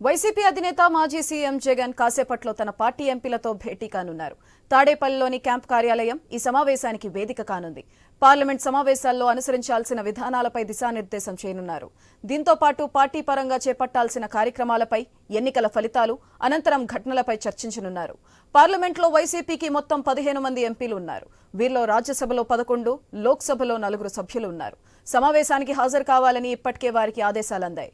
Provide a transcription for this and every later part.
YCP అధినేత మాజీ CM Jagan కాసేపట్లో తన పార్టీ ఎంపీలతో భేటీ కానున్నారు. తాడేపల్లిలోని క్యాంప్ కార్యాలయం ఈ సమావేశానికి వేదిక కానుంది. పార్లమెంట్ సమావేశాల్లో అనుసరించాల్సిన విధానాలపై దిశానిర్దేశం చేయనున్నారు. దీంతో పాటు పార్టీ పరంగా చేపట్టాల్సిన కార్యక్రమాలపై, ఎన్నికల ఫలితాలు, అనంతరం ఘటనలపై చర్చించనున్నారు. పార్లమెంట్లో వైసీపీకి మొత్తం 15 మంది ఎంపీలు ఉన్నారు. వీరిలో రాజ్యసభలో 11, లోక్సభలో 4 సభ్యులు ఉన్నారు. సమావేశానికి హాజరు కావాలని ఇప్పటికే వారికి ఆదేశాలందాయి.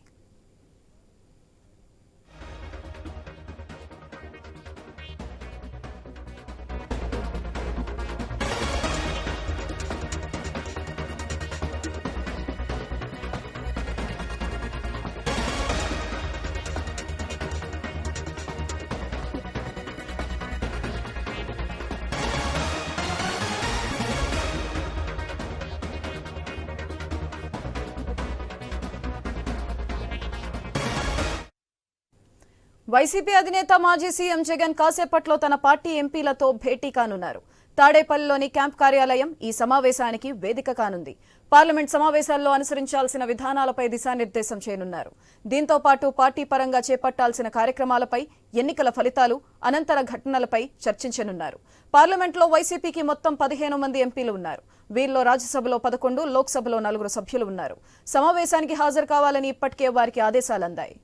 వైసీపీ అధినేత మాజీ సీఎం జగన్ కాసేపట్లో తన పార్టీ ఎంపీలతో భేటీ కానున్నారు. తాడేపల్లిలోని క్యాంప్ కార్యాలయం ఈ సమావేశానికి వేదిక కానుంది. పార్లమెంట్ సమావేశాల్లో అనుసరించాల్సిన విధానాలపై దిశానిర్దేశం చేయనున్నారు. దీంతో పాటు పార్టీ పరంగా చేపట్టాల్సిన కార్యక్రమాలపై, ఎన్నికల ఫలితాలు, అనంతర ఘటనలపై చర్చించనున్నారు. పార్లమెంట్లో వైసీపీకి మొత్తం 15 మంది ఎంపీలు ఉన్నారు. వీరిలో రాజ్యసభలో 11, లోక్సభలో 4 సభ్యులు ఉన్నారు. సమావేశానికి హాజరు కావాలని ఇప్పటికే వారికి ఆదేశాలందాయి.